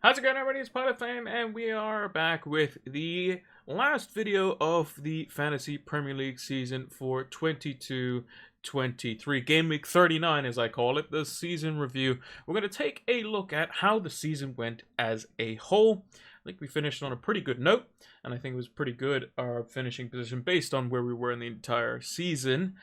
How's it going, everybody? It's Pilot Fame, and we are back with the last video of the Fantasy Premier League season for 22-23. Game Week 39, as I call it, the season review. We're going to take a look at how the season went as a whole. I think we finished on a pretty good note, and I think it was pretty good, our finishing position, based on where we were in the entire season,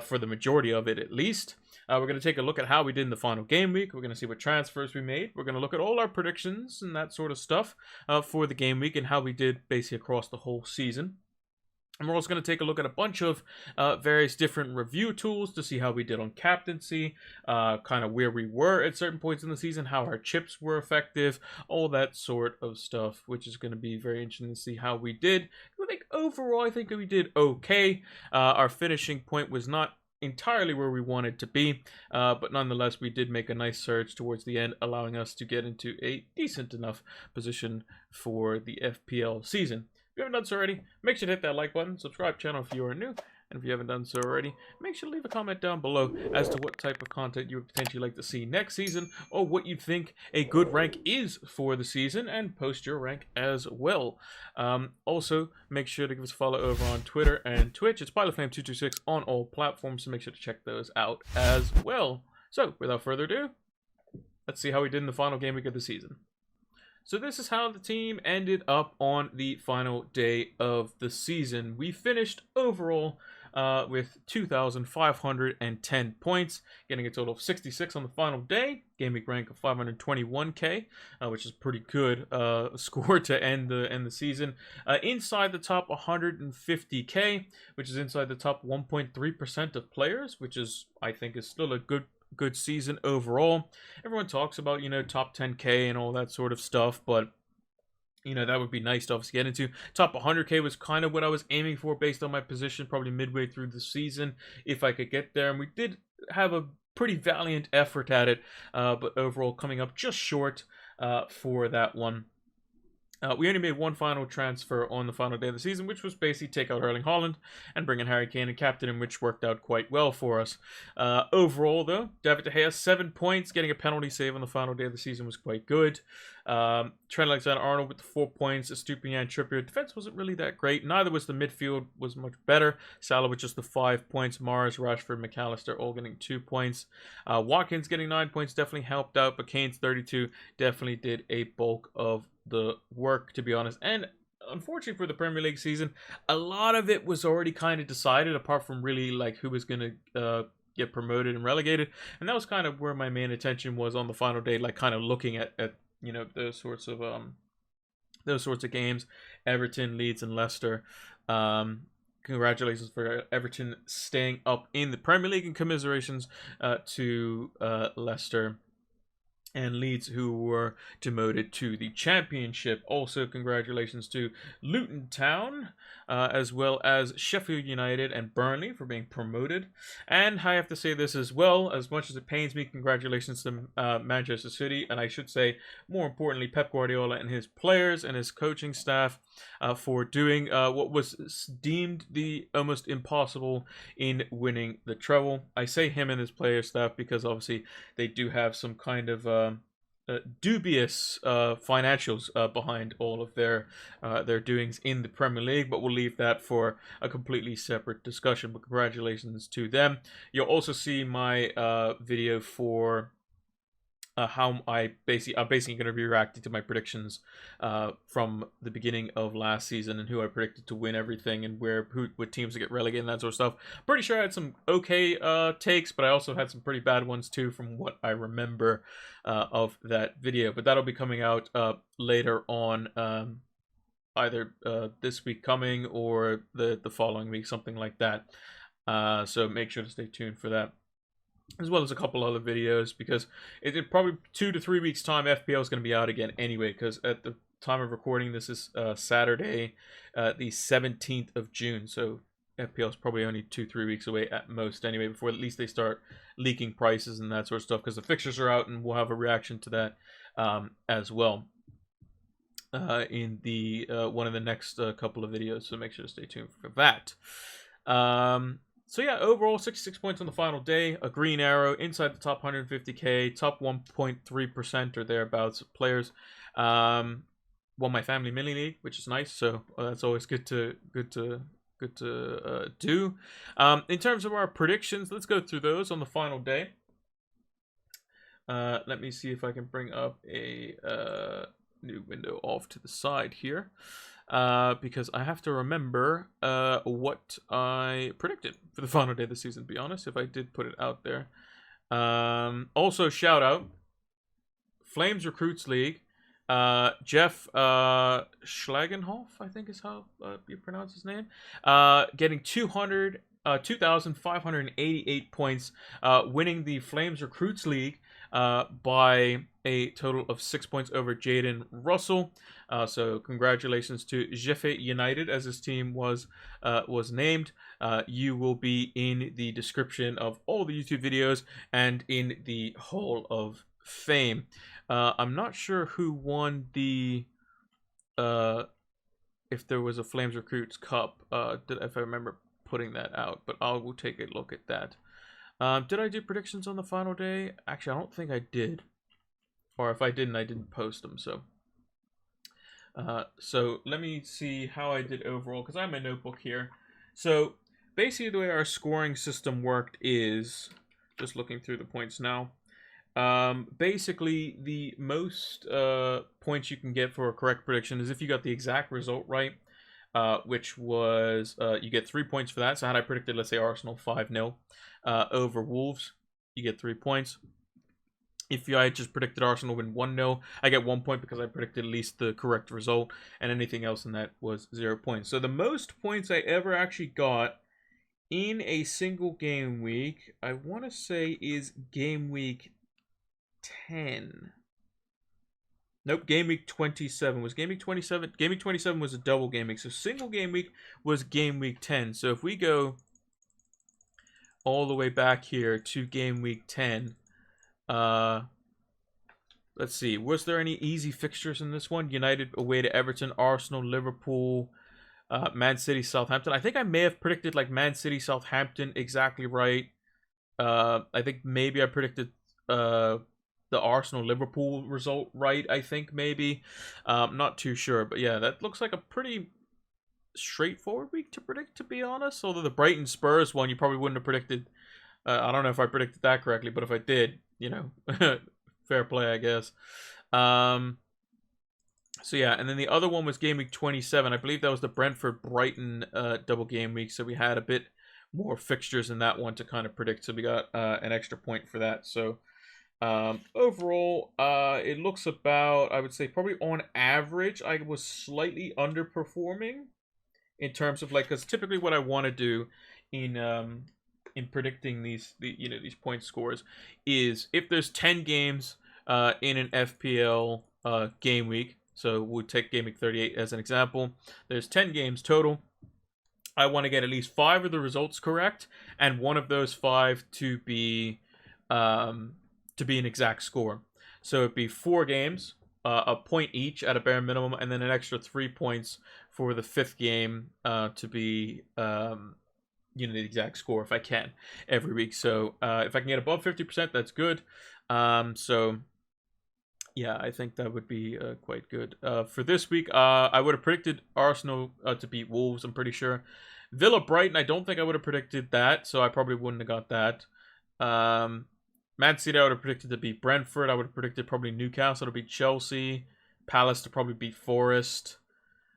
for the majority of it at least. We're going to take a look at how we did in the final game week. We're going to see what transfers we made. We're going to look at all our predictions and that sort of stuff for the game week and how we did basically across the whole season. And we're also going to take a look at a bunch of various different review tools to see how we did on captaincy, kind of where we were at certain points in the season, how our chips were effective, all that sort of stuff, which is going to be very interesting to see how we did. I think overall, I think we did okay. Our finishing point was not entirely where we wanted to be, but nonetheless we did make a nice surge towards the end, allowing us to get into a decent enough position for the FPL season. If you haven't done so already, make sure to hit that like button, subscribe channel if you are new, and if you haven't done so already, make sure to leave a comment down below as to what type of content you would potentially like to see next season, or what you think a good rank is for the season, and post your rank as well. Also, make sure to give us a follow over on Twitter and Twitch. It's PilotFlame226 on all platforms, so make sure to check those out as well. So, without further ado, let's see how we did in the final game week of the season. So this is how the team ended up on the final day of the season. We finished overall with 2,510 points, getting a total of 66 on the final day. Game week rank of 521k, which is pretty good score to end the season. Inside the top 150k, which is inside the top 1.3% of players, which is, I think, is still a good season overall. Everyone talks about, top 10k and all that sort of stuff, but that would be nice to obviously get into. Top 100k was kind of what I was aiming for based on my position, probably midway through the season, if I could get there. And we did have a pretty valiant effort at it, but overall coming up just short for that one. We only made one final transfer on the final day of the season, which was basically take out Erling Haaland and bring in Harry Kane and captain him, which worked out quite well for us. Overall, though, David De Gea, 7 points, getting a penalty save on the final day of the season was quite good. Trent Alexander-Arnold with the 4 points, Estupiñán, Trippier. Defense wasn't really that great. Neither was the midfield, was much better. Salah with just the 5 points. Mars, Rashford, McAllister all getting 2 points. Watkins getting 9 points definitely helped out, but Kane's 32 definitely did a bulk of the work, to be honest. And unfortunately for the Premier League season, a lot of it was already kind of decided, apart from really like who was going to get promoted and relegated. And that was kind of where my main attention was on the final day, like kind of looking at those sorts of games. Everton, Leeds, and Leicester. Congratulations for Everton staying up in the Premier League, and commiserations to Leicester and Leeds, who were demoted to the Championship. Also, congratulations to Luton Town, as well as Sheffield United and Burnley for being promoted. And I have to say this as well, as much as it pains me, congratulations to Manchester City, and I should say, more importantly, Pep Guardiola and his players and his coaching staff for doing what was deemed the almost impossible in winning the treble. I say him and his player staff because obviously they do have some kind of dubious financials behind all of their doings in the Premier League, but we'll leave that for a completely separate discussion. But congratulations to them. You'll also see my video for how I'm basically going to be reacting to my predictions from the beginning of last season, and who I predicted to win everything, and what teams to get relegated and that sort of stuff. Pretty sure I had some okay takes, but I also had some pretty bad ones too, from what I remember of that video. But that'll be coming out later on, either this week coming or the following week, something like that. So make sure to stay tuned for that, as well as a couple other videos, because it probably 2 to 3 weeks time FPL is going to be out again anyway, because at the time of recording this is Saturday, the 17th of June, so FPL is probably only 2-3 weeks away at most anyway, before at least they start leaking prices and that sort of stuff, because the fixtures are out, and we'll have a reaction to that as well in the one of the next couple of videos, so make sure to stay tuned for that. So yeah, overall 66 points on the final day, a green arrow inside the top 150k, top 1.3% or thereabouts of players. Won my family mini league, which is nice. So that's always good to do. In terms of our predictions, let's go through those on the final day. Let me see if I can bring up a new window off to the side here. Because I have to remember what I predicted for the final day of the season, to be honest, if I did put it out there. Also, shout out, Flames Recruits League, Jeff Schlagenhauf, I think is how you pronounce his name, getting 2,588 points, winning the Flames Recruits League by a total of 6 points over Jaden Russell. So congratulations to Jefe United, as his team was named. You will be in the description of all the YouTube videos and in the Hall of Fame. I'm not sure who won the if there was a Flames Recruits Cup, if I remember putting that out, but I will take a look at that. Did I do predictions on the final day? Actually, I don't think I did. Or if I didn't, I didn't post them, so. So let me see how I did overall, because I have my notebook here. So basically the way our scoring system worked is, just looking through the points now, basically the most points you can get for a correct prediction is if you got the exact result right, which was you get 3 points for that. So had I predicted, let's say, Arsenal 5-0 over Wolves, you get 3 points. If I just predicted Arsenal win 1-0, I get 1 point because I predicted at least the correct result, and anything else in that was 0 points. So the most points I ever actually got in a single game week, I want to say, is game week 10. Nope, game week 27. Was game week 27? Game week 27 was a double game week. So single game week was game week 10. So if we go all the way back here to game week 10, let's see. Was there any easy fixtures in this one? United away to Everton, Arsenal, Liverpool, Man City, Southampton. I think I may have predicted like Man City, Southampton exactly right. I think maybe I predicted the Arsenal Liverpool result right, I think maybe. Not too sure, but yeah, that looks like a pretty straightforward week to predict, to be honest. Although the Brighton Spurs one you probably wouldn't have predicted. I don't know if I predicted that correctly, but if I did, you know, fair play, I guess. So yeah, and then the other one was game week 27. I believe that was the Brentford Brighton double game week, so we had a bit more fixtures in that one to kind of predict, so we got an extra point for that. So overall, it looks about, I would say, probably on average, I was slightly underperforming in terms of, like, because typically what I want to do in predicting these point scores is if there's 10 games in an FPL game week, so we'll take game week 38 as an example. There's 10 games total. I want to get at least 5 of the results correct, and one of those 5 to be an exact score. So it'd be 4 games, a point each at a bare minimum, and then an extra 3 points for the 5th game to be the exact score if I can every week. So if I can get above 50%, that's good. So yeah, I think that would be quite good. For this week, I would have predicted Arsenal to beat Wolves, I'm pretty sure. Villa Brighton, I don't think I would have predicted that, so I probably wouldn't have got that. Man City, I would have predicted to beat Brentford. I would have predicted probably Newcastle to beat Chelsea. Palace to probably beat Forest.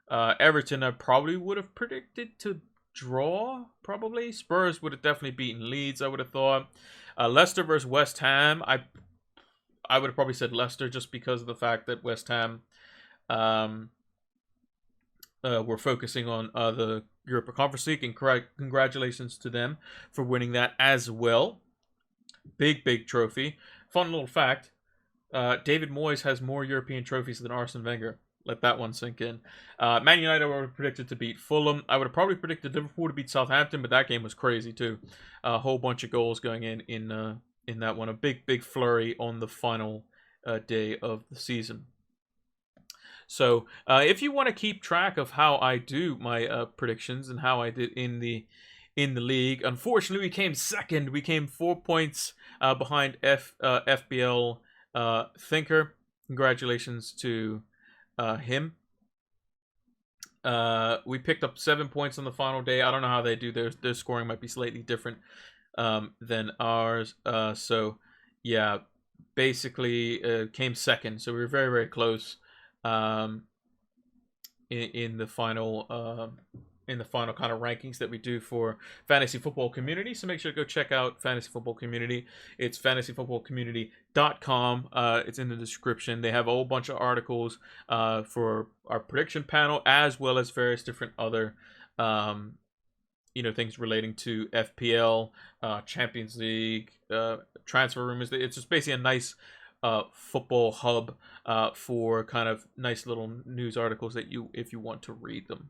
Everton, I probably would have predicted to draw, probably. Spurs would have definitely beaten Leeds, I would have thought. Leicester versus West Ham, I would have probably said Leicester just because of the fact that West Ham were focusing on the Europa Conference League, and congratulations to them for winning that as well. Big trophy. Fun little fact, David Moyes has more European trophies than Arsene Wenger. Let that one sink in. Man United, I would have predicted to beat Fulham. I would have probably predicted Liverpool to beat Southampton, but that game was crazy too. A whole bunch of goals going in that one. A big flurry on the final day of the season. So if you want to keep track of how I do my predictions and how I did in the in the league. Unfortunately, we came second. We came 4 points behind FPL Thinker. Congratulations to him. We picked up 7 points on the final day. I don't know how they do their scoring might be slightly different than ours. So yeah, basically came second. So we were very, very close in the final kind of rankings that we do for Fantasy Football Community. So make sure to go check out Fantasy Football Community. It's fantasyfootballcommunity.com. It's in the description. They have a whole bunch of articles for our prediction panel, as well as various different other things relating to FPL, Champions League, transfer rumors. It's just basically a nice football hub for kind of nice little news articles that if you want to read them.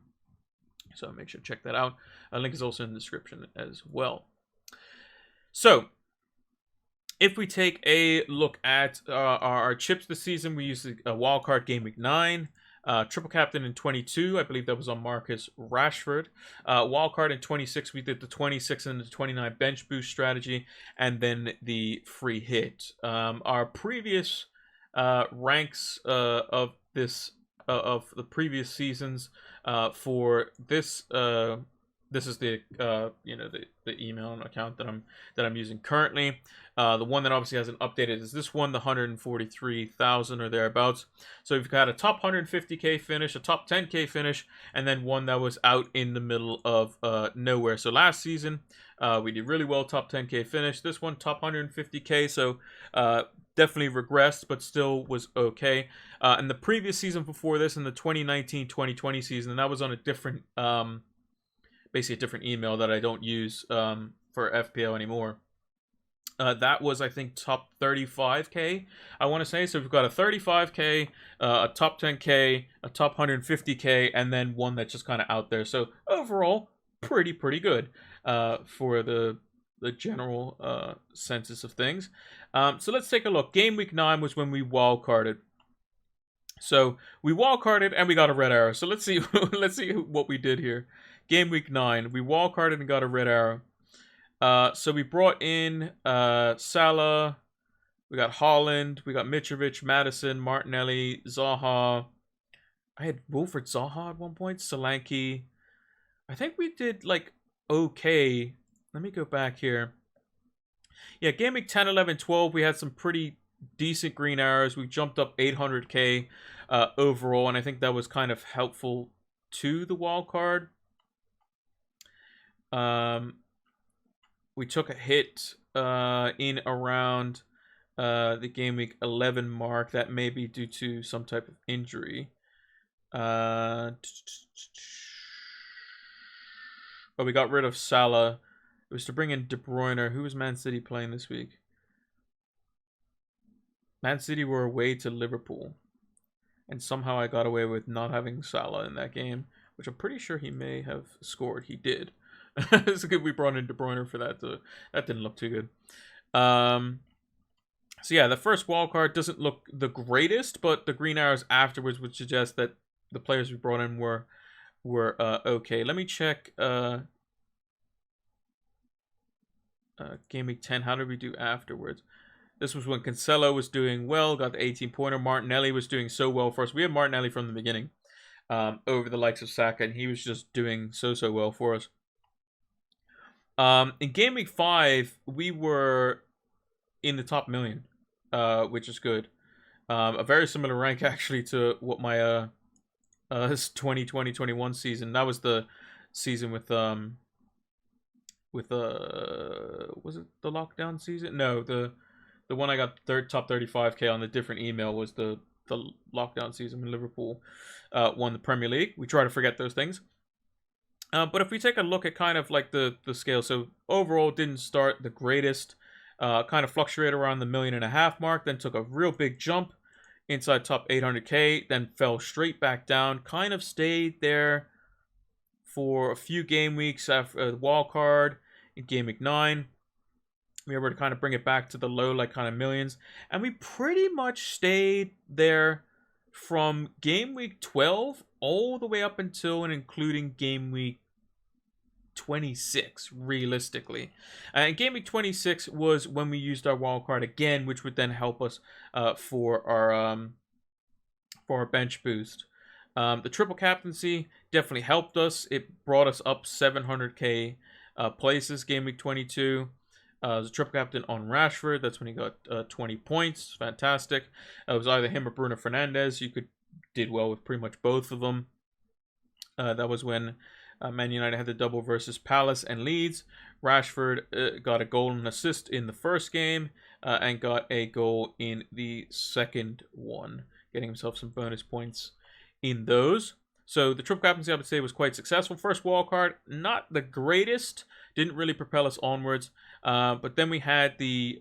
So make sure to check that out. A link is also in the description as well. So if we take a look at our chips this season, we used a wildcard game week 9. Triple captain in 22, I believe that was on Marcus Rashford. Wildcard in 26, we did the 26 and the 29 bench boost strategy, and then the free hit. Our previous ranks of the previous seasons for this is the the email account that I'm using currently. The one that obviously hasn't updated is this one, the 143,000 or thereabouts. So we've got a top 150k finish, a top 10k finish, and then one that was out in the middle of nowhere. So last season we did really well, top 10k finish. This one, top 150k, so definitely regressed, but still was okay. And the previous season before this, in the 2019-2020 season, and that was on a different basically a different email that I don't use for FPL anymore. That was, I think, top 35k, I want to say. So we've got a 35k, a top 10k, a top 150k, and then one that's just kind of out there. So overall, pretty good for the general census of things. So let's take a look. Game week 9 was when we wildcarded. So we wildcarded and we got a red arrow. So let's see what we did here. Game week 9, we wildcarded and got a red arrow. So we brought in Salah, we got Haaland, we got Mitrovic, Madison, Martinelli, Zaha. I had Wilfred Zaha at one point, Solanke. I think we did like okay. Let me go back here. Yeah, game week 10, 11, 12, we had some pretty decent green arrows. We jumped up 800k overall, and I think that was kind of helpful to the wild card. We took a hit in around the game week 11 mark. That may be due to some type of injury. Oh, we got rid of Salah. It was to bring in De Bruyne. Who was Man City playing this week? Man City were away to Liverpool. And somehow I got away with not having Salah in that game, which I'm pretty sure he may have scored. He did. It's good we brought in De Bruyne for that. That didn't look too good. So yeah, the first wildcard doesn't look the greatest, but the green arrows afterwards would suggest that the players we brought in were okay. Let me check game week 10. How did we do afterwards? This was when Cancelo was doing well, got the 18-pointer. Martinelli was doing so well for us. We had Martinelli from the beginning over the likes of Saka, and he was just doing so well for us. In game week 5, we were in the top million, which is good. A very similar rank actually to what my 2020-21 season. That was the season with was it the lockdown season? No, the one I got top 35k on the different email was the lockdown season when Liverpool won the Premier League. We try to forget those things. But if we take a look at kind of like the scale, so overall didn't start the greatest, kind of fluctuated around the 1.5 million mark, then took a real big jump inside top 800k, then fell straight back down, kind of stayed there for a few game weeks after the wild card in game week 9. We were able to kind of bring it back to the low, like kind of millions, and we pretty much stayed there from game week 12 all the way up until and including game week 26, realistically. And game week 26 was when we used our wild card again, which would then help us for our bench boost. The triple captaincy definitely helped us. It brought us up 700k places game week 22. As a triple captain on Rashford, that's when he got 20 points. Fantastic. It was either him or Bruno Fernandes. You did well with pretty much both of them. That was when Man United had the double versus Palace and Leeds. Rashford got a goal and assist in the first game and got a goal in the second one, getting himself some bonus points in those. So the triple captaincy, I would say, was quite successful. First wild card, not the greatest. Didn't really propel us onwards. But then we had the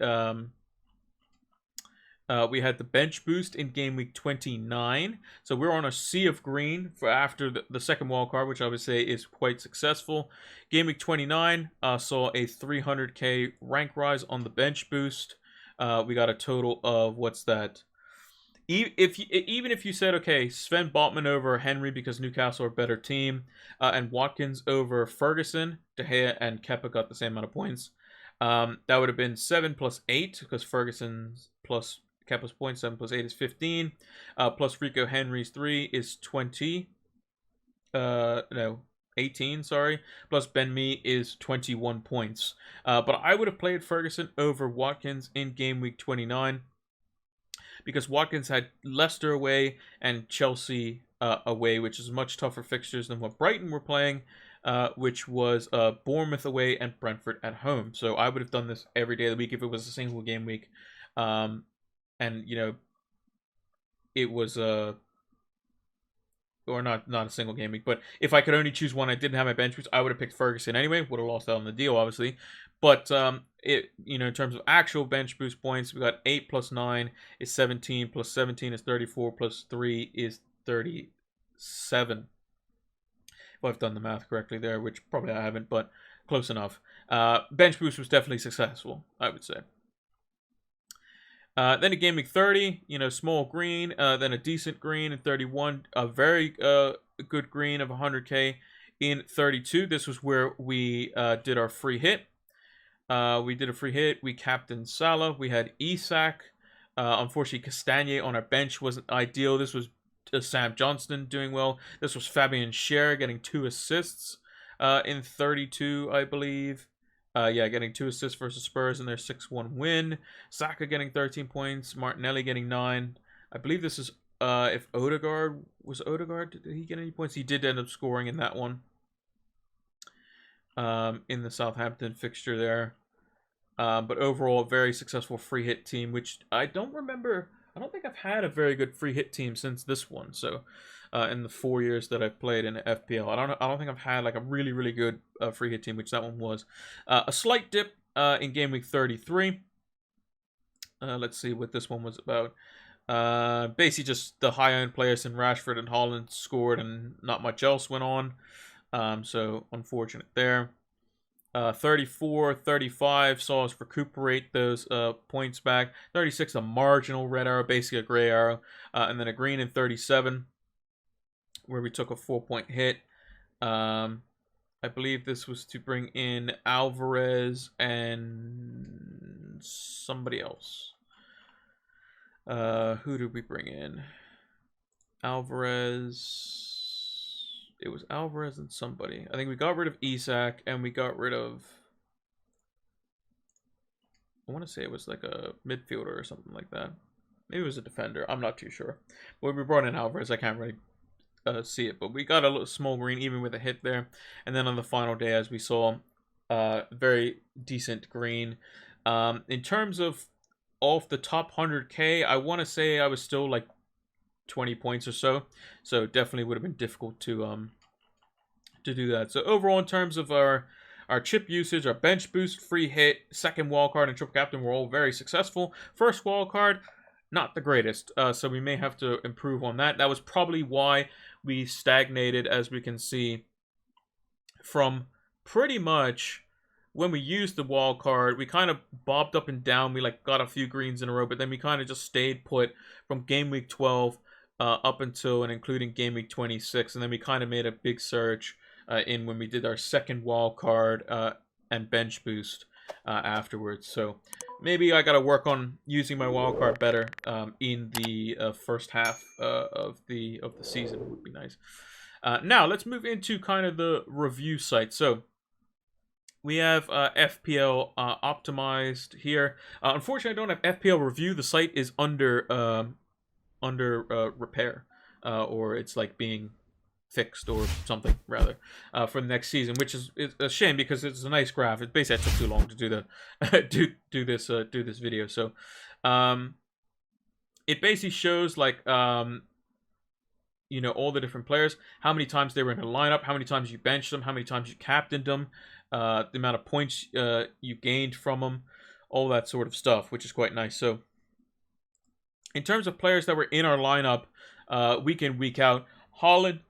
bench boost in game week 29. So we're on a sea of green for after the second wild card, which I would say is quite successful. Game week 29 saw a 300k rank rise on the bench boost. We got a total of, what's that? Even if you said, okay, Sven Botman over Henry because Newcastle are a better team, and Watkins over Ferguson, De Gea and Kepa got the same amount of points, that would have been 7 plus 8 because Ferguson's plus Kepa's points, 7 plus 8 is 15, plus Rico Henry's 3 is 20, 18, sorry, plus Ben Mee is 21 points. But I would have played Ferguson over Watkins in game week 29. Because Watkins had Leicester away and Chelsea away, which is much tougher fixtures than what Brighton were playing, which was Bournemouth away and Brentford at home. So I would have done this every day of the week if it was a single game week. And, it was or not a single game week, but if I could only choose one, I didn't have my bench boost, I would have picked Ferguson anyway. Would have lost out on the deal, obviously. But in terms of actual bench boost points, we got 8 plus 9 is 17, plus 17 is 34, plus 3 is 37. If I've done the math correctly there, which probably I haven't, but close enough. Bench boost was definitely successful, I would say. Then a game week 30, small green, then a decent green in 31, a very good green of 100k in 32. This was where we did our free hit. We did a free hit. We captained Salah. We had Isak. Unfortunately, Castagne on our bench wasn't ideal. This was Sam Johnston doing well. This was Fabian Schär getting 2 assists in 32, I believe. Getting 2 assists versus Spurs in their 6-1 win. Saka getting 13 points. Martinelli getting 9. I believe this is if Odegaard, did he get any points? He did end up scoring in that one. In the Southampton fixture there. But overall, a very successful free hit team, which I don't remember. I don't think I've had a very good free hit team since this one. So, in the 4 years that I've played in FPL, I don't think I've had like a really, really good free hit team, which that one was. A slight dip in game week 33. Let's see what this one was about. Basically just the high-end players in Rashford and Haaland scored and not much else went on. So unfortunate there. 34, 35 saw us recuperate those points back. 36, a marginal red arrow, basically a gray arrow. And then a green in 37, where we took a 4-point hit. I believe this was to bring in Alvarez and somebody else. Who did we bring in? Alvarez. It was Alvarez and somebody. I think we got rid of Isak and we got rid of... I want to say it was like a midfielder or something like that. Maybe it was a defender. I'm not too sure. But we brought in Alvarez. I can't really see it. But we got a little small green even with a hit there. And then on the final day, as we saw, very decent green. In terms of off the top 100k, I want to say I was still like 20 points or so. So definitely would have been difficult to do that. So overall, in terms of our chip usage, our bench boost, free hit, second wildcard, and triple captain were all very successful. First wildcard, not the greatest. So we may have to improve on that. That was probably why we stagnated, as we can see, from pretty much when we used the wild card. We kind of bobbed up and down. We like got a few greens in a row, but then we kind of just stayed put from game week 12 up until and including game week 26, and then we kind of made a big surge in when we did our second wild card and bench boost afterwards. So maybe I gotta work on using my wildcard better in the first half of the season. Would be nice. Now let's move into kind of the review site. So we have FPL optimized here. Unfortunately, I don't have FPL review. The site is under repair, or it's like being fixed or something rather for the next season, which is a shame because it's a nice graph. It basically took too long to do the do this video. So it basically shows like you know, all the different players, how many times they were in a lineup, how many times you benched them, how many times you captained them, the amount of points you gained from them, all that sort of stuff, which is quite nice. So in terms of players that were in our lineup week in, week out, Haaland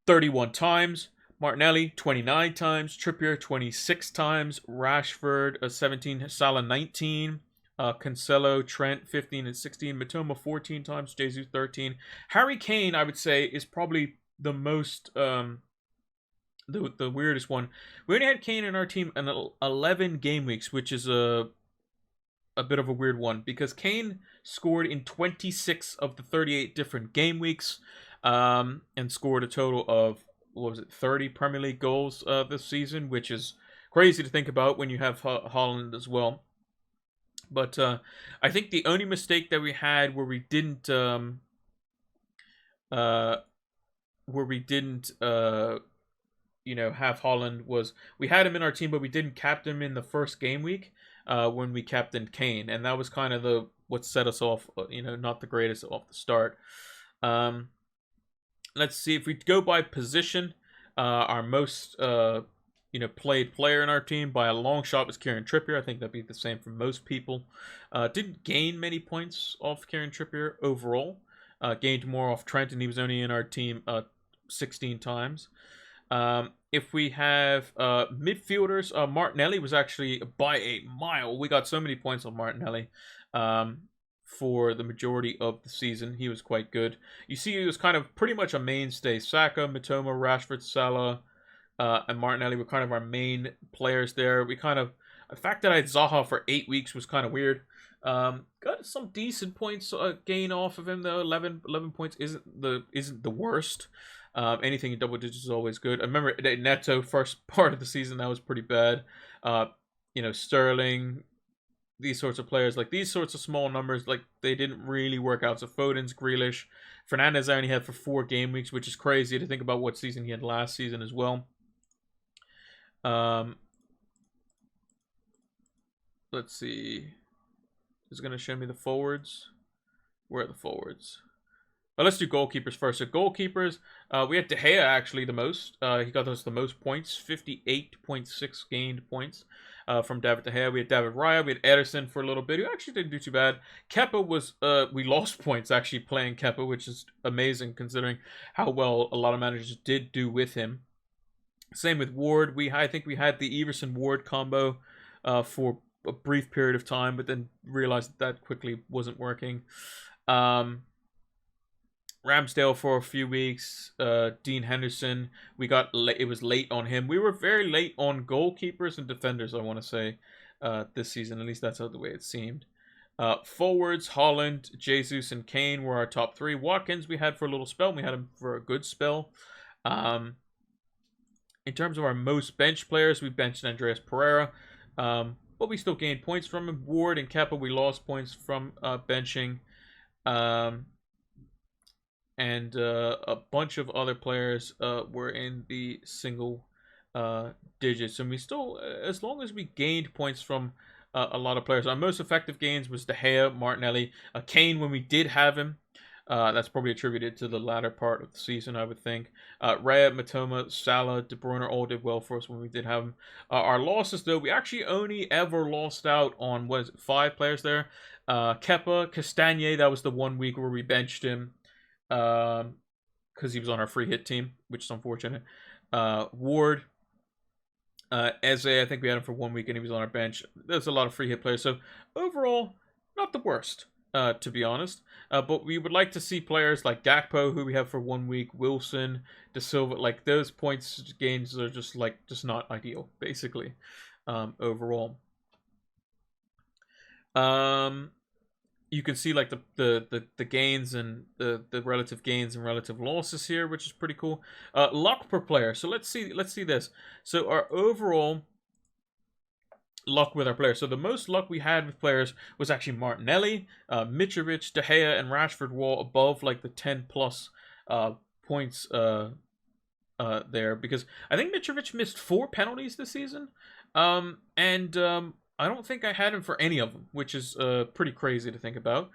31 times, Martinelli 29 times, Trippier 26 times, Rashford 17, Salah 19, Cancelo, Trent 15 and 16, Matoma 14 times, Jesus 13. Harry Kane, I would say, is probably the most the weirdest one. We only had Kane in our team in 11 game weeks, which is a bit of a weird one because Kane scored in 26 of the 38 different game weeks, and scored a total of, what was it, 30 Premier League goals this season, which is crazy to think about when you have Haaland as well. But I think the only mistake that we had where we didn't you know, have Haaland was we had him in our team, but we didn't captain him in the first game week when we captained Kane, and that was kind of what set us off. You know, not the greatest off the start. Let's see if we go by position. Our most you know, played player in our team by a long shot was Kieran Trippier. I think that'd be the same for most people. Didn't gain many points off Kieran Trippier overall. Gained more off Trent, and he was only in our team 16 times. If we have midfielders, Martinelli was actually by a mile. We got so many points on Martinelli for the majority of the season. He was quite good. You see, he was kind of pretty much a mainstay. Saka, Matoma, Rashford, Salah, and Martinelli were kind of our main players there. We kind of, the fact that I had Zaha for 8 weeks was kind of weird. Got some decent points gain off of him though. 11 points isn't the worst. Anything in double digits is always good. I remember Neto first part of the season, that was pretty bad. You know, Sterling, these sorts of players, like these sorts of small numbers, like they didn't really work out. So Foden's, Grealish, Fernandez I only had for 4 game weeks, which is crazy to think about what season he had last season as well. Let's see. It's going to show me the forwards. Where are the forwards? Well, let's do goalkeepers first. So goalkeepers, we had De Gea actually the most. He got us the most points, 58.6 gained points from David De Gea. We had David Raya. We had Ederson for a little bit, who actually didn't do too bad. Kepa was, we lost points actually playing Kepa, which is amazing considering how well a lot of managers did do with him. Same with Ward. I think we had the Everson-Ward combo for a brief period of time, but then realized that quickly wasn't working. Ramsdale for a few weeks. Dean Henderson, it was late on him. We were very late on goalkeepers and defenders, I want to say, this season. At least that's the way it seemed. Forwards, Haaland, Jesus, and Kane were our top 3. Watkins we had for a little spell. We had him for a good spell. In terms of our most bench players, we benched Andreas Pereira, but we still gained points from him. Ward and Kepa, we lost points from benching. And a bunch of other players were in the single digits. And we still, as long as we gained points from a lot of players, our most effective gains was De Gea, Martinelli, Kane when we did have him. That's probably attributed to the latter part of the season, I would think. Raya, Matoma, Salah, De Bruyne all did well for us when we did have them. Our losses, though, we actually only ever lost out on, 5 players there. Kepa, Castagne, that was the 1 week where we benched him because he was on our free hit team, which is unfortunate. Ward, Eze, I think we had him for 1 week and he was on our bench. There's a lot of free hit players. So overall, not the worst. to be honest. But we would like to see players like Gakpo, who we have for 1 week, Wilson, De Silva, like those points gains are just not ideal, basically, overall. You can see like the gains and the relative gains and relative losses here, which is pretty cool. Luck per player. So let's see this. So our overall luck with our players. So the most luck we had with players was actually Martinelli, Mitrovic, De Gea, and Rashford were all above like the 10 plus points there, because I think Mitrovic missed 4 penalties this season, and I don't think I had him for any of them, which is pretty crazy to think about.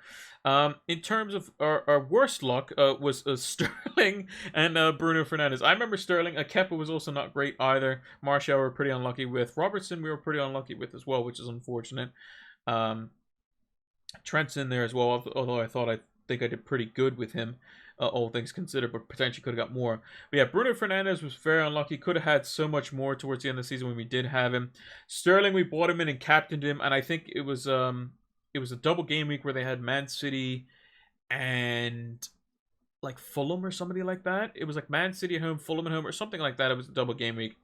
In terms of our worst luck was Sterling and Bruno Fernandes. I remember Sterling. Kepa was also not great either. Martial were pretty unlucky with. Robertson we were pretty unlucky with as well, which is unfortunate. Trent's in there as well, although I think I did pretty good with him, all things considered, but potentially could have got more. But yeah, Bruno Fernandes was very unlucky. Could have had so much more towards the end of the season when we did have him. Sterling, we bought him in and captained him, and I think it was a double game week where they had Man City and like Fulham or somebody like that. It was like Man City at home, Fulham at home, or something like that. It was a double game week.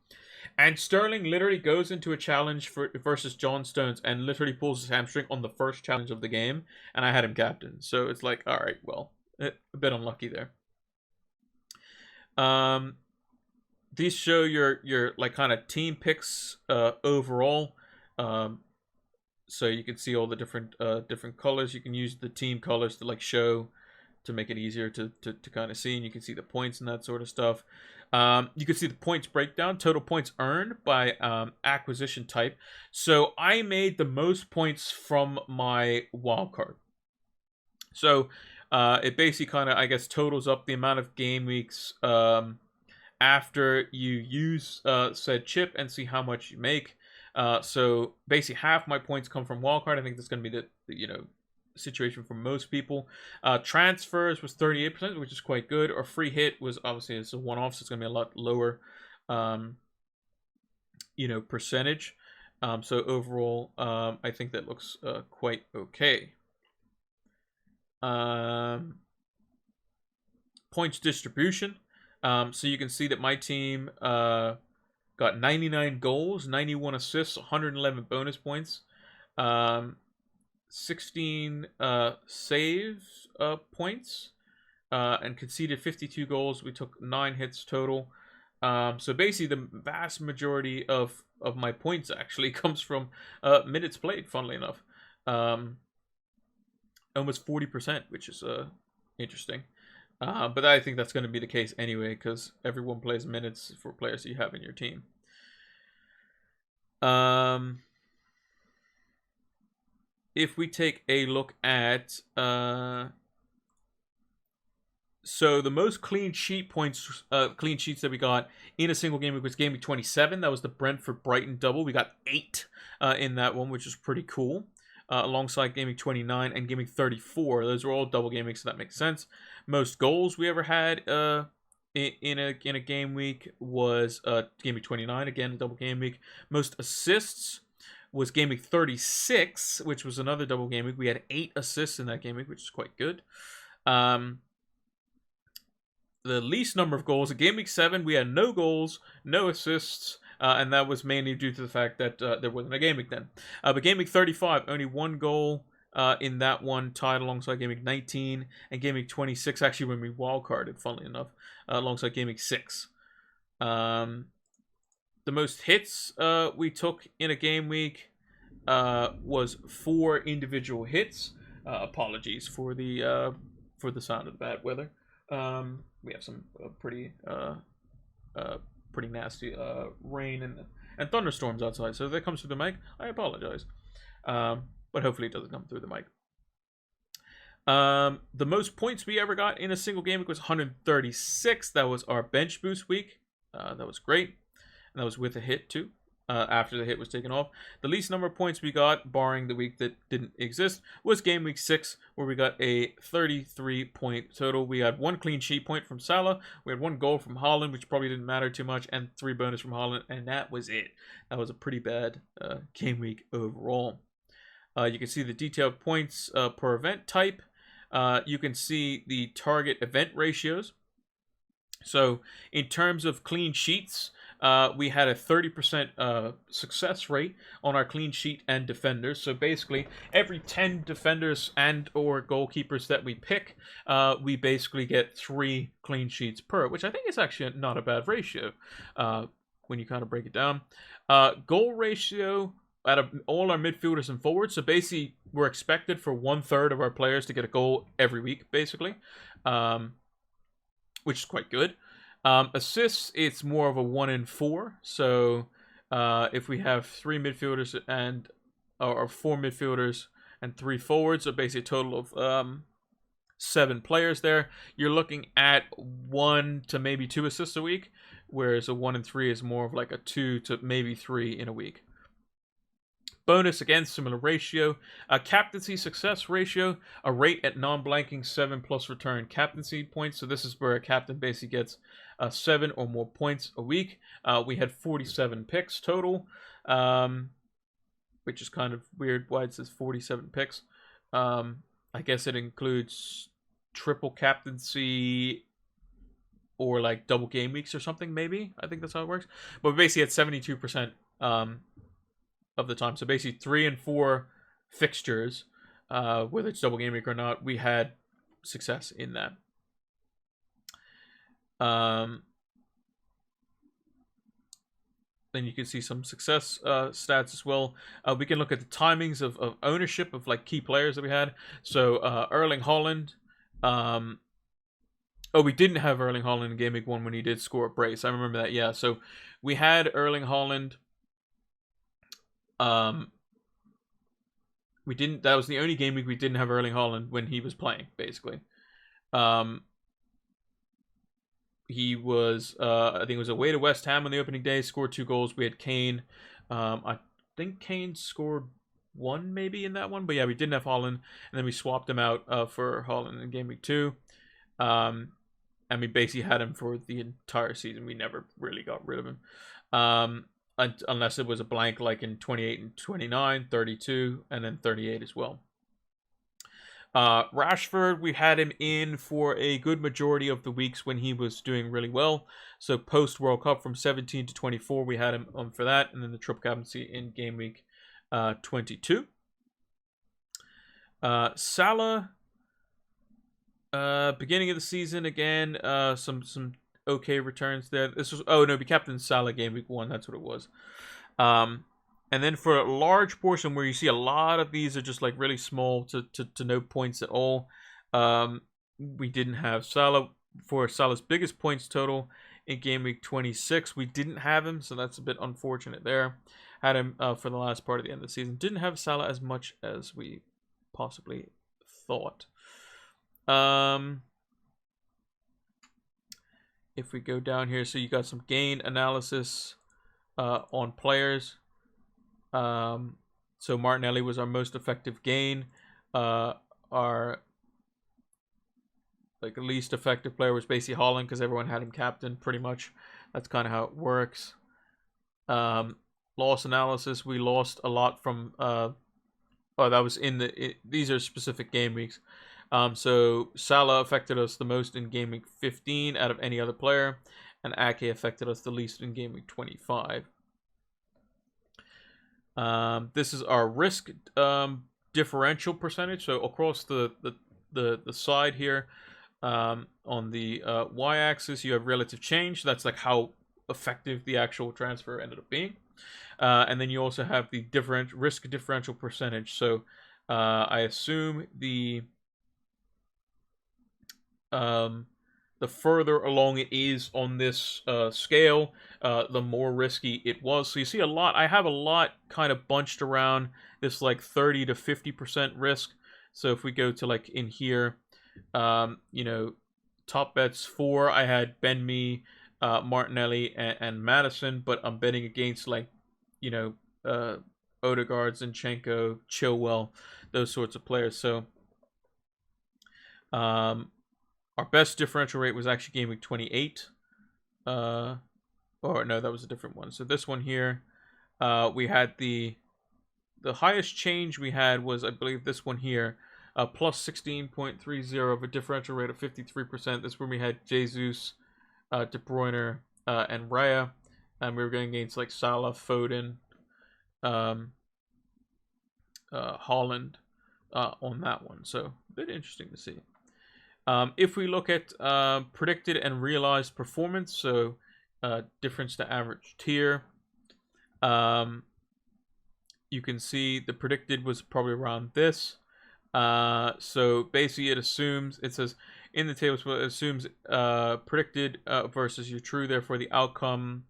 And Sterling literally goes into a challenge versus John Stones and literally pulls his hamstring on the first challenge of the game, and I had him captain. So it's like, all right, well, a bit unlucky there. These show your like kind of team picks overall. So you can see all the different colors. You can use the team colors to like show, to make it easier to kind of see, and you can see the points and that sort of stuff. You can see the points breakdown, total points earned by acquisition type. So I made the most points from my wildcard. So it basically kind of, I guess, totals up the amount of game weeks after you use said chip and see how much you make. So basically half my points come from wildcard. I think that's going to be the situation for most people. Transfers was 38%, which is quite good. Or free hit was, obviously it's a one-off, so it's going to be a lot lower percentage. So overall, I think that looks quite okay. Points distribution. So you can see that my team got 99 goals, 91 assists, 111 bonus points, 16 saves points, and conceded 52 goals. We took 9 hits total. So basically the vast majority of my points actually comes from minutes played, funnily enough. Almost 40%, which is interesting. But I think that's going to be the case anyway, because everyone plays minutes for players that you have in your team. If we take a look at so the most clean sheets that we got in a single game week was game week 27. That was the Brentford Brighton double. We got 8 in that one, which is pretty cool. Alongside game week 29 and game week 34. Those were all double game weeks, so that makes sense. Most goals we ever had in a game week was game week 29, again, a double game week. Most assists was game week 36, which was another double game week. We had 8 assists in that game week, which is quite good. The least number of goals, in game week 7, we had no goals, no assists, and that was mainly due to the fact that there wasn't a game week then. But game week 35, only 1 goal in that one, tied alongside game week 19, and game week 26, actually when we wildcarded, funnily enough, alongside game week 6. The most hits we took in a game week was 4 individual hits. Apologies for the sound of the bad weather. We have some pretty nasty rain and thunderstorms outside. So if that comes through the mic, I apologize. But hopefully it doesn't come through the mic. The most points we ever got in a single game week was 136. That was our bench boost week. That was great. And that was with a hit too. After the hit was taken off. The least number of points we got, barring the week that didn't exist, was game week 6, where we got a 33-point total. We had 1 clean sheet point from Salah. We had 1 goal from Haaland, which probably didn't matter too much, and 3 bonus from Haaland, and that was it. That was a pretty bad game week overall. You can see the detailed points per event type. You can see the target event ratios. So in terms of clean sheets, we had a 30% success rate on our clean sheet and defenders. So basically, every 10 defenders and or goalkeepers that we pick, we basically get 3 clean sheets per, which I think is actually not a bad ratio when you kind of break it down. Goal ratio out of all our midfielders and forwards. So basically, we're expected for 1/3 of our players to get a goal every week, basically. Which is quite good. Assists, it's more of a 1 in 4. So if we have 3 midfielders or 4 midfielders and 3 forwards, so basically a total of 7 players there, you're looking at 1 to maybe 2 assists a week, whereas a 1 in 3 is more of like a 2 to maybe 3 in a week. Bonus, again, similar ratio. Captaincy success ratio, a rate at non-blanking 7 plus return captaincy points. So this is where a captain basically gets 7 or more points a week. We had 47 picks total, which is kind of weird why it says 47 picks. I guess it includes triple captaincy or like double game weeks or something, maybe. I think that's how it works. But basically at 72% of the time. So basically 3 and 4 fixtures, whether it's double game week or not, we had success in that. Then you can see some success stats as well. We can look at the timings of ownership of like key players that we had. So Erling Haaland. We didn't have Erling Haaland in Game Week 1 when he did score a brace. I remember that, yeah. So we had Erling Haaland. We didn't. That was the only game week we didn't have Erling Haaland when he was playing. Basically, he was. I think it was away to West Ham on the opening day. Scored 2 goals. We had Kane. I think Kane scored 1 maybe in that one. But yeah, we didn't have Haaland, and then we swapped him out for Haaland in game week 2. And we basically had him for the entire season. We never really got rid of him. Unless it was a blank like in 28 and 29, 32, and then 38 as well. Rashford, we had him in for a good majority of the weeks when he was doing really well. So post World Cup from 17 to 24, we had him on for that, and then the triple captaincy in game week 22. Salah, beginning of the season again, some okay returns there. This was we captained Salah game week 1. That's what it was. And then for a large portion where you see a lot of these are just like really small to no points at all. We didn't have Salah for Salah's biggest points total in game week 26. We didn't have him, so that's a bit unfortunate there. Had him for the last part of the end of the season. Didn't have Salah as much as we possibly thought. If we go down here, so you got some gain analysis on players. So Martinelli was our most effective gain. Our least effective player was basically Haaland because everyone had him captain pretty much. That's kind of how it works. Loss analysis, we lost a lot from that was these are specific game weeks. So Salah affected us the most in game week 15 out of any other player, and Ake affected us the least in game week 25. This is our risk differential percentage. So across the side here, on the y-axis, you have relative change. That's like how effective the actual transfer ended up being. And then you also have the risk differential percentage. So I assume the further along it is on this scale, the more risky it was. So you see a lot. I have a lot kind of bunched around this like 30 to 50% risk. So if we go to like in here, top bets 4, I had Ben Mee, Martinelli, and Madison, but I'm betting against like, Odegaard, Zinchenko, Chilwell, those sorts of players. So, our best differential rate was actually game week 28. Or no, that was a different one. So this one here, we had the the highest change we had was, I believe, this one here, plus 16.30 of a differential rate of 53%. This is when we had Jesus, De Bruyne, and Raya, and we were going against like Salah, Foden, Holland on that one. So a bit interesting to see. If we look at predicted and realized performance, so difference to average tier, you can see the predicted was probably around this. So basically it says in the table, it assumes predicted versus your true, therefore the outcome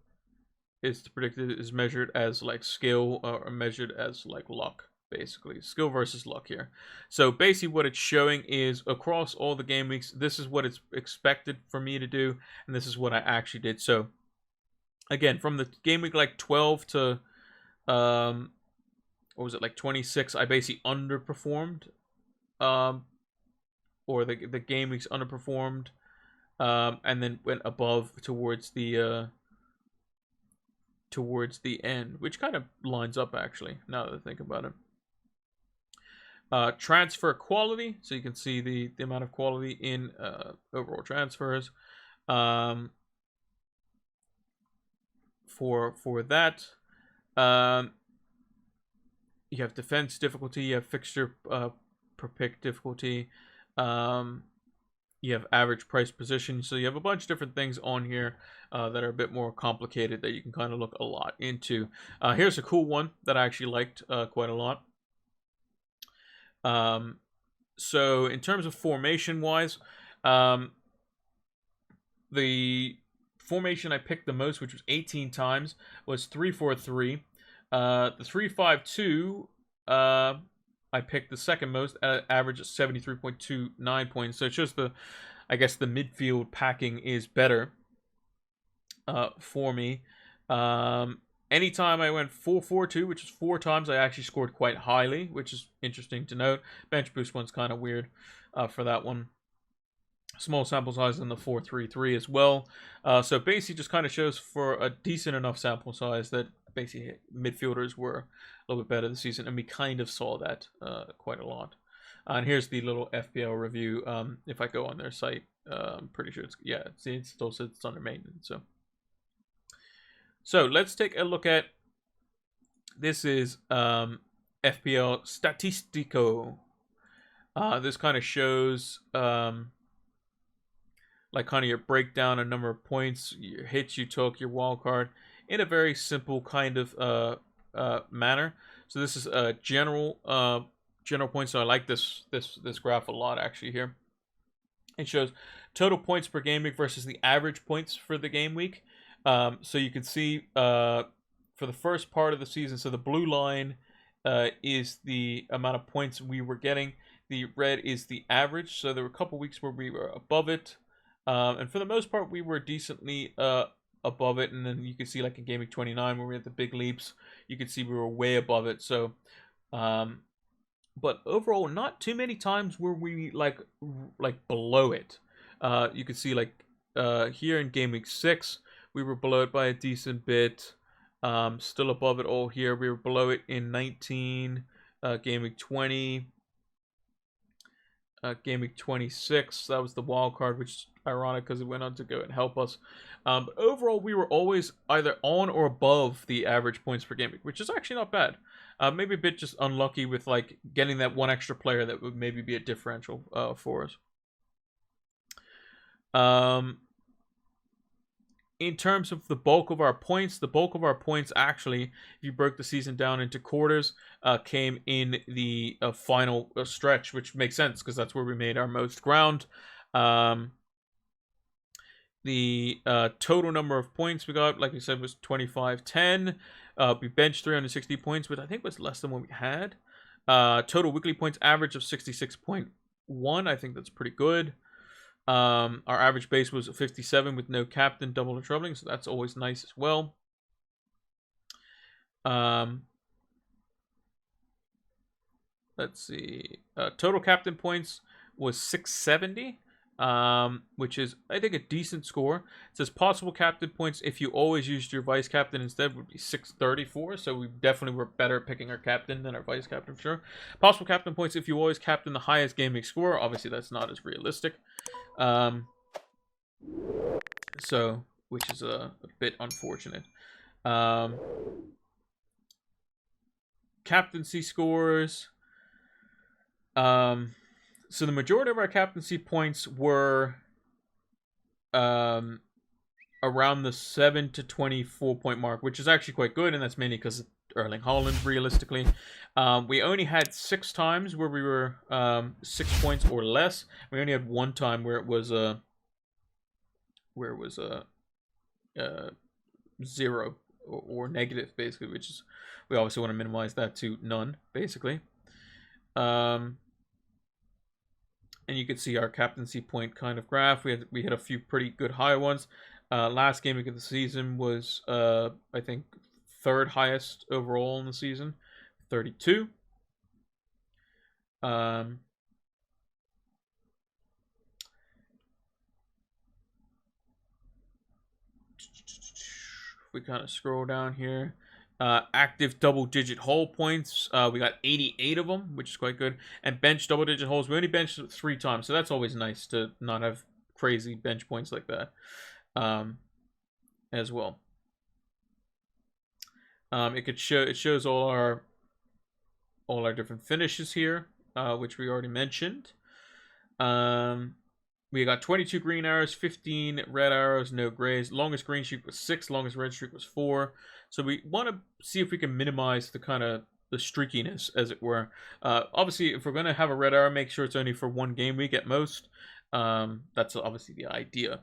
is predicted is measured as like skill or measured as like luck, basically skill versus luck here. So basically what it's showing is across all the game weeks, this is what it's expected for me to do, and this is what I actually did. So again, from the game week like 12 to what was it, like 26, I basically underperformed, or the game weeks underperformed, and then went above towards the end, which kind of lines up actually, now that I think about it. Transfer quality, so you can see the amount of quality in overall transfers. For that, you have defense difficulty, you have fixture per pick difficulty, you have average price position, so you have a bunch of different things on here that are a bit more complicated that you can kind of look a lot into. Here's a cool one that I actually liked quite a lot. So in terms of formation wise, the formation I picked the most, which was 18 times, was 3-4-3. The 3-5-2, I picked the second most, at average of 73.29 points. So it's just I guess the midfield packing is better for me. Anytime I went 4-4-2, which is 4 times, I actually scored quite highly, which is interesting to note. Bench boost one's kind of weird for that one. Small sample size in the 4-3-3 as well. So basically just kind of shows for a decent enough sample size that basically midfielders were a little bit better this season, and we kind of saw that quite a lot. And here's the little FPL review. If I go on their site, I'm pretty sure it's, yeah, see, it still says it's under maintenance. So let's take a look at, this is FPL Statistico. This kind of shows like kind of your breakdown, a number of points, your hits you took, your wild card, in a very simple kind of manner. So this is general points. So I like this graph a lot actually here. It shows total points per game week versus the average points for the game week. So you can see for the first part of the season, so the blue line is the amount of points we were getting. The red is the average. So there were a couple weeks where we were above it. And for the most part, we were decently above it. And then you can see like in game week 29 where we had the big leaps, you can see we were way above it. So, but overall, not too many times were we like below it. You can see like here in game week 6, we were below it by a decent bit. Still above it all here. We were below it in 19, game week 20, game week 26. That was the wild card, which is ironic because it went on to go and help us. But overall, we were always either on or above the average points per game week, which is actually not bad. Maybe a bit just unlucky with like getting that one extra player that would maybe be a differential for us. In terms of the bulk of our points, actually, if you broke the season down into quarters, came in the final stretch, which makes sense because that's where we made our most ground. The total number of points we got, like we said, was 25-10. We benched 360 points, which I think was less than what we had. Total weekly points average of 66.1. I think that's pretty good. Our average base was 57 with no captain, double or troubling, so that's always nice as well. Let's see. Total captain points was 670. which is, I think, a decent score. It says possible captain points if you always used your vice captain instead would be 634. So we definitely were better at picking our captain than our vice captain for sure. Possible captain points if you always captain the highest game week score. Obviously, that's not as realistic. So, which is a bit unfortunate. Captaincy scores. So the majority of our captaincy points were around the 7 to 24 point mark, which is actually quite good, and that's mainly because of Erling Haaland, realistically. We only had 6 times where we were 6 points or less. We only had 1 time where it was 0 or negative, basically, which is, we obviously want to minimize that to none, basically. And you can see our captaincy point kind of graph. We had a few pretty good high ones. Last game week of the season was, I think, 3rd highest overall in the season, 32. We kind of scroll down here. Active double-digit hole points. We got 88 of them, which is quite good. And bench double-digit holes. We only benched 3 times, so that's always nice to not have crazy bench points like that, as well. It shows all our different finishes here, which we already mentioned. We got 22 green arrows, 15 red arrows, no grays. Longest green streak was 6, longest red streak was 4. So we want to see if we can minimize the kind of the streakiness, as it were. Obviously, if we're going to have a red arrow, make sure it's only for 1 game week at most. That's obviously the idea.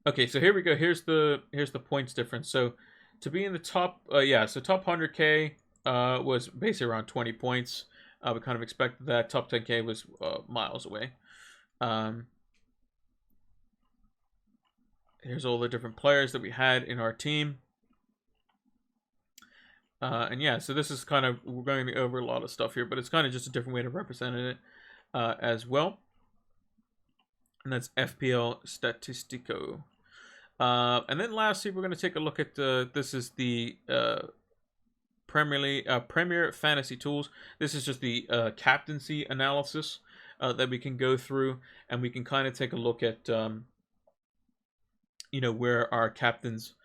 Okay, so here we go. Here's the points difference. So to be in the top, so top 100K was basically around 20 points. We kind of expected that. Top 10K was miles away. Here's all the different players that we had in our team. And yeah, so this is kind of, we're going over a lot of stuff here, but it's kind of just a different way to represent it as well. And that's FPL Statistico. And then lastly, we're going to take a look at this is the Premier Fantasy Tools. This is just the captaincy analysis that we can go through, and we can kind of take a look at where our captains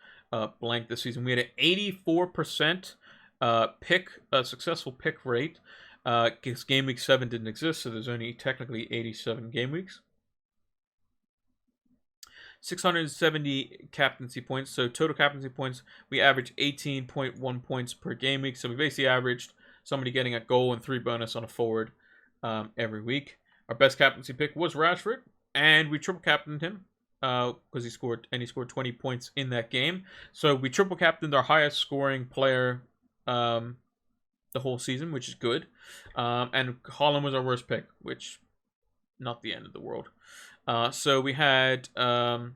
blank this season. We had an 84% successful pick rate. Because game week 7 didn't exist, so there's only technically 87 game weeks. 670 captaincy points. So total captaincy points, we averaged 18.1 points per game week. So we basically averaged somebody getting a goal and 3 bonus on a forward every week. Our best captaincy pick was Rashford, and we triple captained him because he scored 20 points in that game. So we triple captained our highest scoring player the whole season, which is good. And Haaland was our worst pick, which not the end of the world. So we had 1,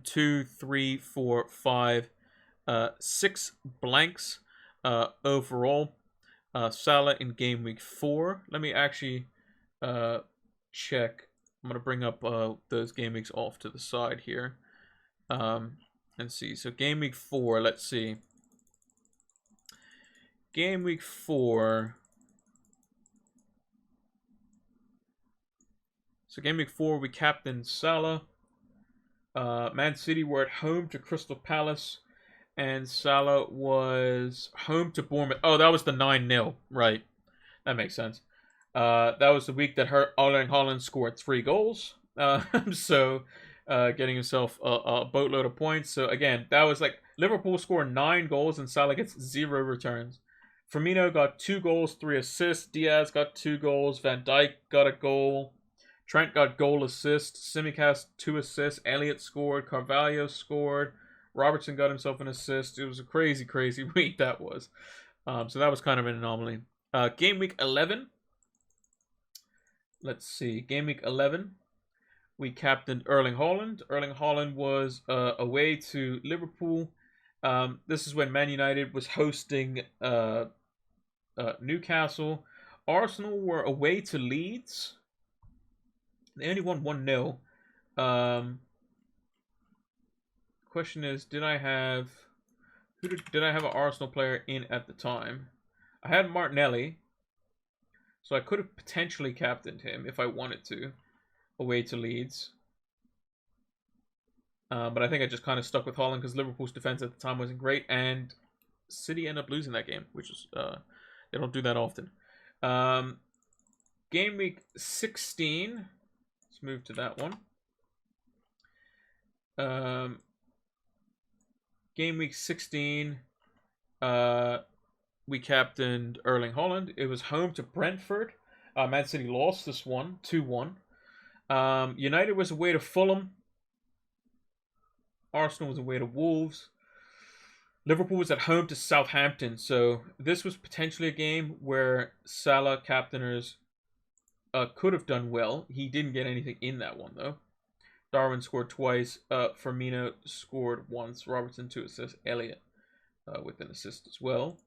2, 3, 4, 5, 6 blanks overall. Salah in game week 4. Let me actually check. I'm going to bring up those game weeks off to the side here and see. So game week 4, let's see. Game week 4. So game week 4, we captained Salah. Man City were at home to Crystal Palace, and Salah was home to Bournemouth. Oh, that was the 9-0, right? That makes sense. That was the week that Erling Haaland scored 3 goals. So getting himself a boatload of points. So again, that was like Liverpool scored 9 goals and Salah gets 0 returns. Firmino got 2 goals, 3 assists. Diaz got 2 goals. Van Dijk got a goal. Trent got goal assist. Simicast 2 assists. Elliott scored. Carvalho scored. Robertson got himself an assist. It was a crazy, crazy week that was. So that was kind of an anomaly. Game week 11. Let's see. Game week 11. We captained Erling Haaland. Erling Haaland was away to Liverpool. This is when Man United was hosting Newcastle. Arsenal were away to Leeds. They only won 1-0. Question is, did I have did I have an Arsenal player in at the time? I had Martinelli, so I could have potentially captained him if I wanted to, away to Leeds. But I think I just kind of stuck with Holland because Liverpool's defense at the time wasn't great, and City ended up losing that game, which is they don't do that often. Game week 16. Let's move to that one. Game week 16. We captained Erling Haaland. It was home to Brentford. Man City lost this one, 2-1. United was away to Fulham. Arsenal was away to Wolves. Liverpool was at home to Southampton. So this was potentially a game where Salah captainers could have done well. He didn't get anything in that one, though. Darwin scored twice. Firmino scored once. Robertson 2 assists. Elliott with an assist as well.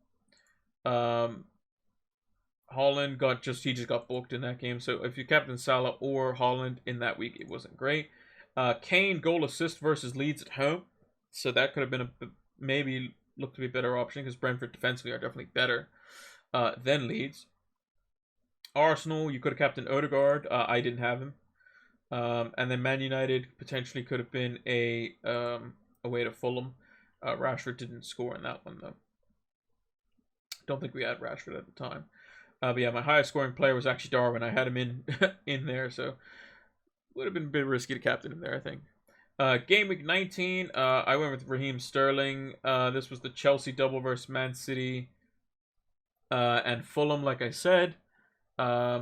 Haaland he just got booked in that game. So if you captain Salah or Haaland in that week, it wasn't great. Kane goal assist versus Leeds at home. So that could have been maybe looked to be a better option because Brentford defensively are definitely better than Leeds. Arsenal, you could have captained Odegaard. I didn't have him. And then Man United potentially could have been away to Fulham. Rashford didn't score in that one, though. Don't think we had Rashford at the time. But yeah, my highest scoring player was actually Darwin. I had him in there, so would have been a bit risky to captain him there, I think. Game week 19, I went with Raheem Sterling. This was the Chelsea double versus Man City and Fulham, like I said. I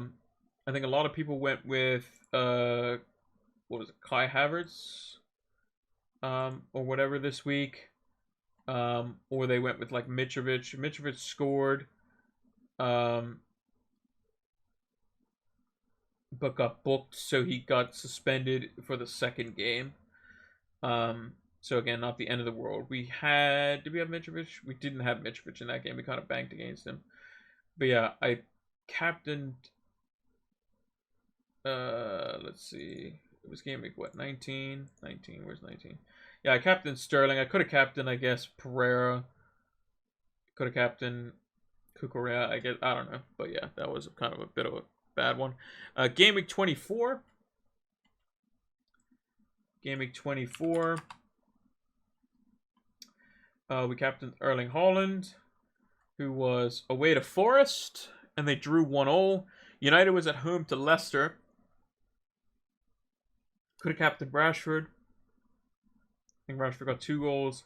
think a lot of people went with what was it, Kai Havertz, or whatever this week, or they went with like Mitrovic. Mitrovic scored, but got booked, so he got suspended for the second game. So again, not the end of the world. Did we have Mitrovic? We didn't have Mitrovic in that game. We kind of banked against him. But yeah, I captained. Let's see. It was game week what? 19. Where's 19? Yeah, I captained Sterling. I could have captained, I guess, Pereira. Could have captained Cucurella. I guess I don't know, but yeah, that was kind of a bit of a bad one. Game week 24. Game week 24. We captained Erling Haaland, who was away to Forest, and they drew 1-0. United was at home to Leicester. Could have captained Rashford. I think Rashford got 2 goals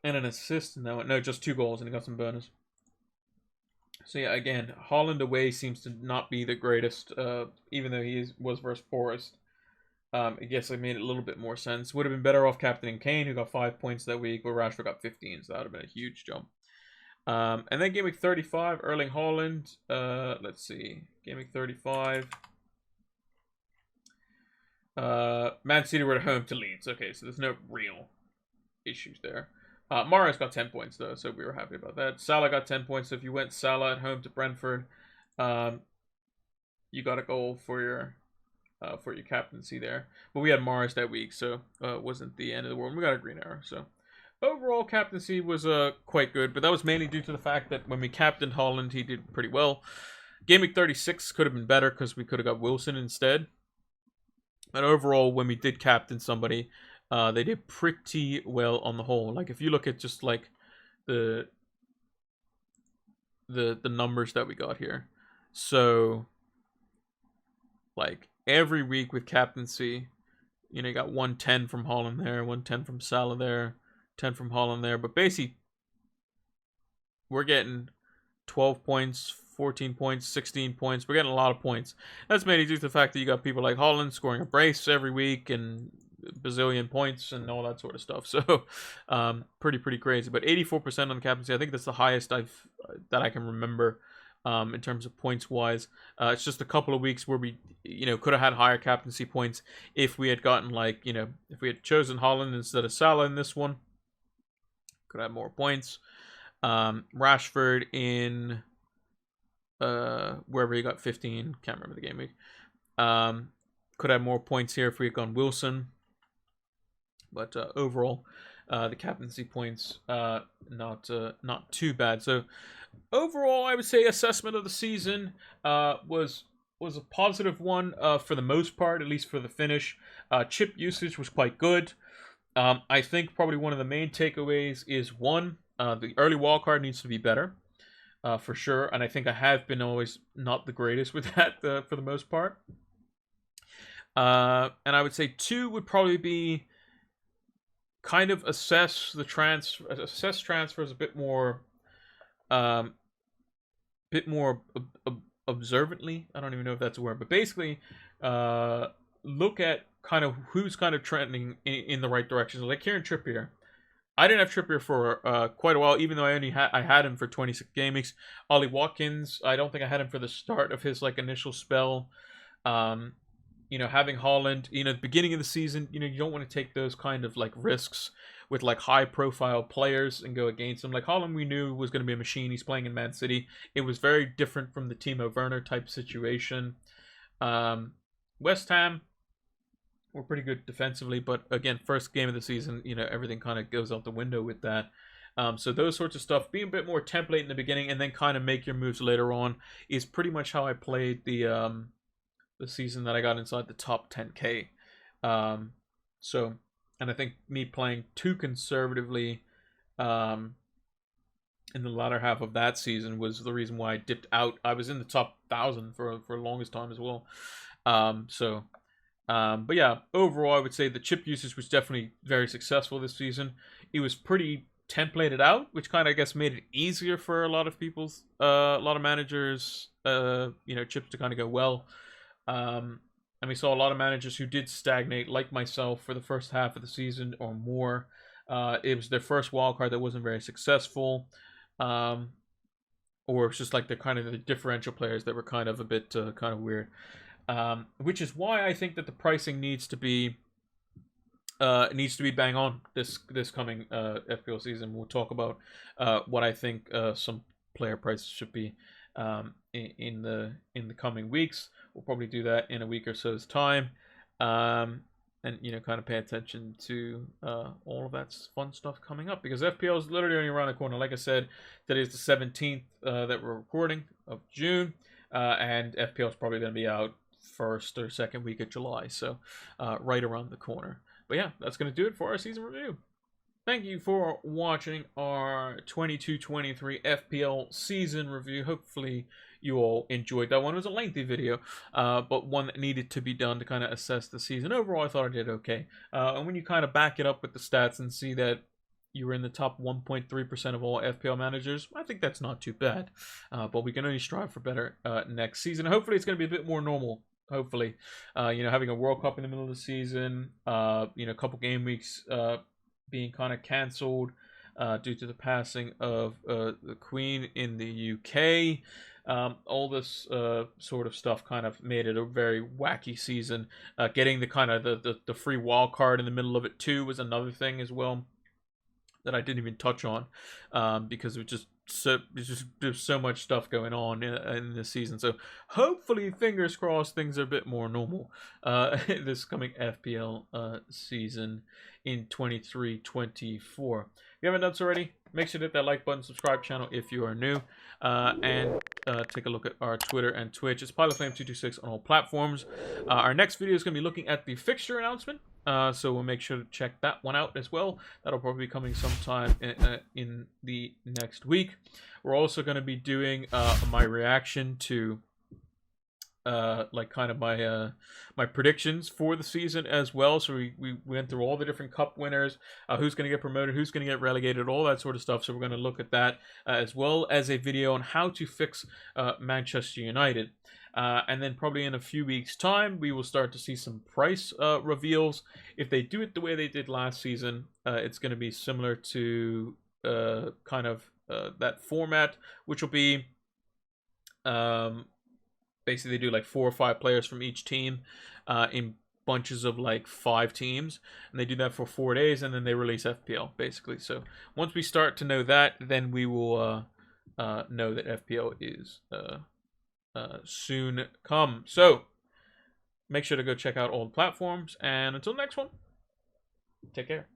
and an assist in that one. No, just 2 goals, and he got some bonus. So yeah, again, Haaland away seems to not be the greatest, even though he was versus Forest. I guess I made it a little bit more sense. Would have been better off captaining Kane, who got 5 points that week, where Rashford got 15, so that would have been a huge jump. And then game week 35, Erling Haaland. Let's see. Game week 35. Man City were at home to Leeds. Okay, so there's no real issues there. Mahrez got 10 points, though, so we were happy about that. Salah got 10 points, so if you went Salah at home to Brentford, you got a goal for your captaincy there. But we had Mahrez that week, so it wasn't the end of the world. We got a green arrow, so overall captaincy was quite good, but that was mainly due to the fact that when we captained Haaland, he did pretty well. Game week 36 could have been better because we could have got Wilson instead. But overall, when we did captain somebody, they did pretty well on the whole. Like if you look at just like the numbers that we got here, so like every week with captaincy, you got 110 from Haaland there, 110 from Salah there, 10 from Haaland there, but basically we're getting 12 points, 14 points, 16 points. We're getting a lot of points. That's mainly due to the fact that you got people like Haaland scoring a brace every week and bazillion points and all that sort of stuff. So pretty crazy. But 84% on captaincy, I think that's the highest that I can remember in terms of points wise. It's just a couple of weeks where we could have had higher captaincy points if we had gotten if we had chosen Haaland instead of Salah in this one. Could have more points. Rashford in wherever he got 15, can't remember the game week. Could have more points here if we had gone Wilson. But overall, the captaincy points not too bad. So overall, I would say assessment of the season was a positive one for the most part, at least for the finish. Chip usage was quite good. I think probably one of the main takeaways is one, the early wildcard needs to be better, for sure. And I think I have been always not the greatest with that for the most part. And I would say two would probably be kind of assess transfers a bit more, observantly. I don't even know if that's a word, but basically, look at kind of who's kind of trending in the right direction. So like Kieran Trippier, I didn't have Trippier for quite a while, even though I had him for 26 game weeks. Ollie Watkins, I don't think I had him for the start of his like initial spell. Having Haaland, the beginning of the season, you don't want to take those kind of like risks with like high profile players and go against them. Like Haaland, we knew was going to be a machine. He's playing in Man City. It was very different from the Timo Werner type situation. West Ham were pretty good defensively, but again, first game of the season, everything kind of goes out the window with that. So those sorts of stuff, being a bit more template in the beginning and then kind of make your moves later on, is pretty much how I played the season that I got inside the top 10k. And I think me playing too conservatively in the latter half of that season was the reason why I dipped out. I was in the top 1,000 for the longest time as well. But yeah, overall I would say the chip usage was definitely very successful this season. It was pretty templated out, which kind of, I guess, made it easier for a lot of people's a lot of managers chips to kind of go well. And we saw a lot of managers who did stagnate, like myself, for the first half of the season or more. It was their first wildcard that wasn't very successful, or it's just like the differential players that were kind of a bit kind of weird. Which is why I think that the pricing needs to be bang on this coming FPL season. We'll talk about what I think some player prices should be in the coming weeks. We'll probably do that in a week or so's time, and kind of pay attention to all of that fun stuff coming up, because FPL is literally only around the corner. Like I said, today is the 17th that we're recording of June, and FPL is probably going to be out first or second week of July, so right around the corner. But yeah, that's going to do it for our season review. Thank you for watching our 22-23 FPL season review. Hopefully you all enjoyed that one. It was a lengthy video, but one that needed to be done to kind of assess the season. Overall, I thought I did okay. And when you kind of back it up with the stats and see that you were in the top 1.3% of all FPL managers, I think that's not too bad. But we can only strive for better next season. Hopefully it's going to be a bit more normal. Hopefully, having a World Cup in the middle of the season, a couple game weeks being kind of cancelled due to the passing of the Queen in the UK. All this sort of stuff kind of made it a very wacky season. Getting the kind of the free wild card in the middle of it too was another thing as well that I didn't even touch on, because it just there's so much stuff going on in this season. So hopefully, fingers crossed, things are a bit more normal this coming FPL season in 23-24. If you haven't done so already, make sure to hit that like button, subscribe channel if you are new, and take a look at our Twitter and Twitch. It's PilotFlame226 on all platforms. Our next video is going to be looking at the fixture announcement. So we'll make sure to check that one out as well. That'll probably be coming sometime in the next week. We're also going to be doing my reaction to my predictions for the season as well. So we went through all the different cup winners, who's going to get promoted, who's going to get relegated, all that sort of stuff. So we're going to look at that as well as a video on how to fix Manchester United. And then probably in a few weeks' time, we will start to see some price reveals. If they do it the way they did last season, it's going to be similar to that format, which will be basically they do like 4 or 5 players from each team in bunches of like 5 teams, and they do that for 4 days, and then they release FPL basically. So once we start to know that, then we will know that FPL is soon come. So Make sure to go check out all the platforms. And until next one, take care.